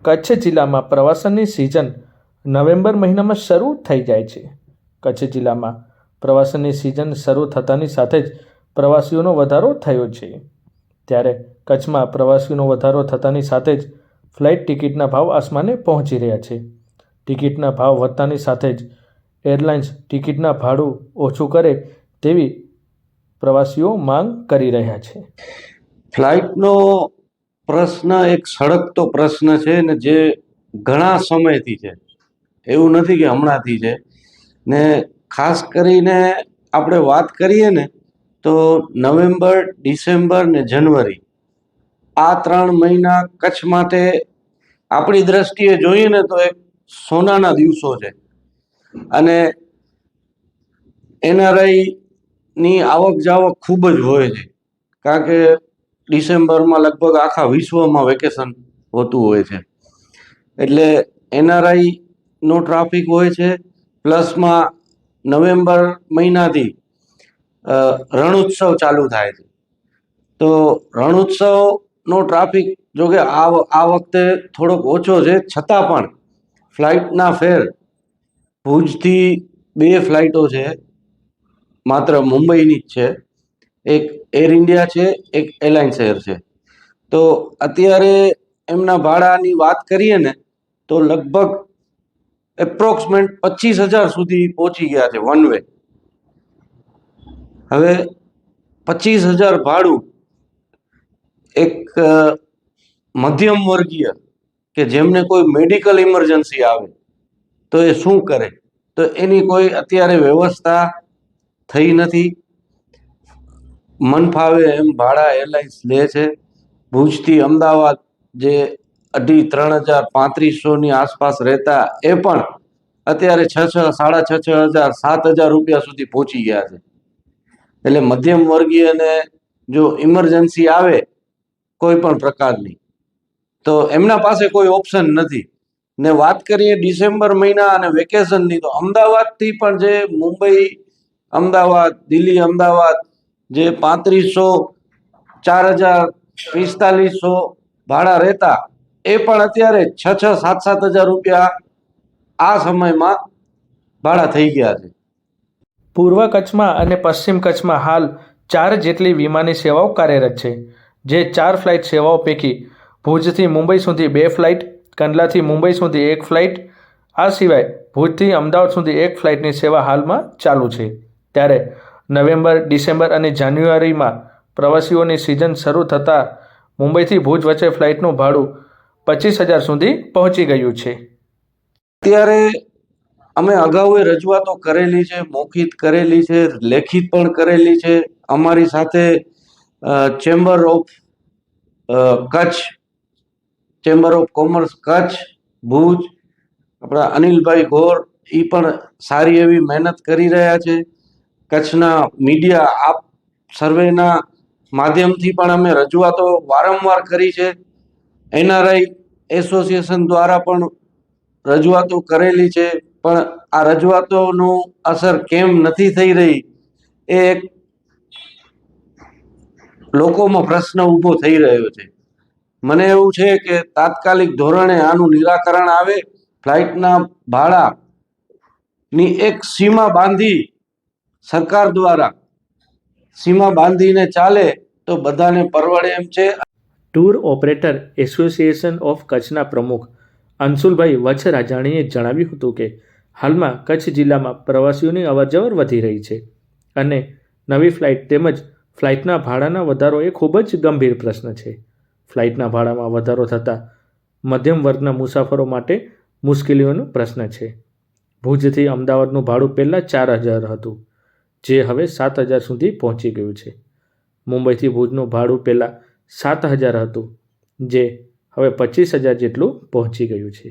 કચ્છ જિલ્લામાં પ્રવાસનની season November મહિનામાં શરૂ થઈ જાય છે. કચ્છ જિલ્લામાં પ્રવાસનની સિઝન શરૂ થતાની સાથે જ પ્રવાસીઓનો વધારો થયો છે. ત્યારે કચ્છમાં પ્રવાસીઓનો વધારો થતાની સાથે જ ફ્લાઇટ ટિકિટના ભાવ આસમાને પહોંચી રહ્યા છે. ટિકિટના ભાવ વધતાની સાથે જ એરલાઇન્સ ટિકિટના ભાડું ઓછું કરે તેવી પ્રવાસીઓ માંગ કરી રહ્યા છે. ફ્લાઇટનો પ્રશ્ન એક સળગતો પ્રશ્ન છે ને, જે ઘણા સમયથી છે, એવું નથી કે હમણાંથી છે. ને ખાસ કરીને આપણે વાત કરીએ ને તો નવેમ્બર, ડિસેમ્બર ને જાન્યુઆરી, આ 3 મહિના કચ્છ માટે આપણી દ્રષ્ટિએ જોઈએ ને તો એક સોનાના દિવસો છે. અને એનઆરઆઈ ની આવક જાવક ખૂબ જ હોય છે, કારણ કે ડિસેમ્બરમાં લગભગ આખા વિશ્વમાં વેકેશન હોતું હોય છે. એટલે એનઆરઆઈ નો ટ્રાફિક હોય છે. પ્લસમાં નવેમ્બર મહિનાથી રણોત્સવ ચાલુ થાય છે. તો રણોત્સવનો ટ્રાફિક જોકે આ વખતે થોડોક ઓછો છે, છતાં પણ ફ્લાઇટના ફેર ભુજથી 2 ફ્લાઇટો છે, માત્ર મુંબઈની જ છે. એક એર ઇન્ડિયા છે, એક એલાયન્સ એર છે. તો અત્યારે એમના ભાડાની વાત કરીએ ને તો લગભગ એપ્રોક્સિમેટ 25,000 સુધી પહોંચી ગયા છે વન વે. હવે 25,000 ભાડું એક મધ્યમ વર્ગીય કે જેમને કોઈ મેડિકલ ઇમરજન્સી આવે તો એ શું કરે? તો એની કોઈ અત્યારે વ્યવસ્થા થઈ નથી. મન ફાવે એમ ભાડા એરલાઇન્સ લે છે. ભુજથી અમદાવાદ જે 2,500, 3,500 ની આસપાસ રહેતા, એ પણ અત્યારે 6,000, 6,500, 7,000 રૂપિયા સુધી પહોંચી ગયા છે. એટલે મધ્યમ વર્ગીયને જો ઇમરજન્સી આવે કોઈ પણ પ્રકારની, તો એમના પાસે કોઈ ઓપ્શન નથી. ને વાત કરીએ ડિસેમ્બર મહિના અને વેકેશનની, તો અમદાવાદથી પણ જે મુંબઈ અમદાવાદ, દિલ્હી અમદાવાદ જે 3,500, 4,000, 4,500 ભાડા રહેતા, એ પણ અત્યારે 6,000, 7,000 રૂપિયા આ સમયમાં ભાડા થઈ ગયા છે. પૂર્વ કચ્છમાં અને પશ્ચિમ કચ્છમાં હાલ 4 જેટલી વિમાની સેવાઓ કાર્યરત છે. જે 4 ફ્લાઇટ સેવાઓ પૈકી ભુજથી મુંબઈ સુધી 2 ફ્લાઇટ, કંડલાથી મુંબઈ સુધી 1 ફ્લાઇટ, આ સિવાય ભુજથી અમદાવાદ સુધી 1 ફ્લાઇટની સેવા હાલમાં ચાલુ છે. ત્યારે નવેમ્બર, ડિસેમ્બર અને જાન્યુઆરીમાં પ્રવાસીઓની સિઝન શરૂ થતાં મુંબઈથી ભુજ વચ્ચે ફ્લાઇટનું ભાડું 25,000 સુધી પહોંચી ગયું છે. અત્યારે અમે અગાઉ રજૂઆતો કરેલી છે, મૌખિત કરેલી છે, લેખિત પણ કરેલી છે. અમારી સાથે chamber of Kutch, chamber of commerce Kutch, Bhuj, આપણા અનિલભાઈ ગોર, એ પણ સારી એવી મહેનત કરી રહ્યા છે. કચ્છના મીડિયા, આપ સર્વેના માધ્યમથી પણ અમે રજૂઆતો વારંવાર કરી છે. એનઆરઆઈ એસોસિએશન દ્વારા પણ રજૂઆતો કરેલી છે. પણ આ રજૂઆતોનું અસર કેમ નથી થઈ રહી, એ એક લોકોમાં પ્રશ્ન ઊભો થઈ રહ્યો છે. મને એવું છે કે તાત્કાલિક ધોરણે આનું નિરાકરણ આવે. ફ્લાઇટના ભાડાની એક સીમા બાંધી, સરકાર દ્વારા સીમા બાંધીને ચાલે તો બધાને પરવડે એમ છે. ટૂર ઓપરેટર એસોસિએશન ઓફ કચ્છના પ્રમુખ અંશુલભાઈ વચ્છરાજાણીએ જણાવ્યું હતું કે હાલમાં કચ્છ જિલ્લામાં પ્રવાસીઓની અવરજવર વધી રહી છે અને નવી ફ્લાઇટ તેમજ ફ્લાઇટના ભાડાના વધારો એ ખૂબ જ ગંભીર પ્રશ્ન છે. ફ્લાઇટના ભાડામાં વધારો થતાં મધ્યમ વર્ગના મુસાફરો માટે મુશ્કેલીઓનો પ્રશ્ન છે. ભુજથી અમદાવાદનું ભાડું પહેલાં 4,000 હતું, જે હવે 7,000 સુધી પહોંચી ગયું છે. મુંબઈથી ભુજનું ભાડું પહેલાં 7,000 હતું, જે હવે 25,000 જેટલું પહોંચી ગયું છે.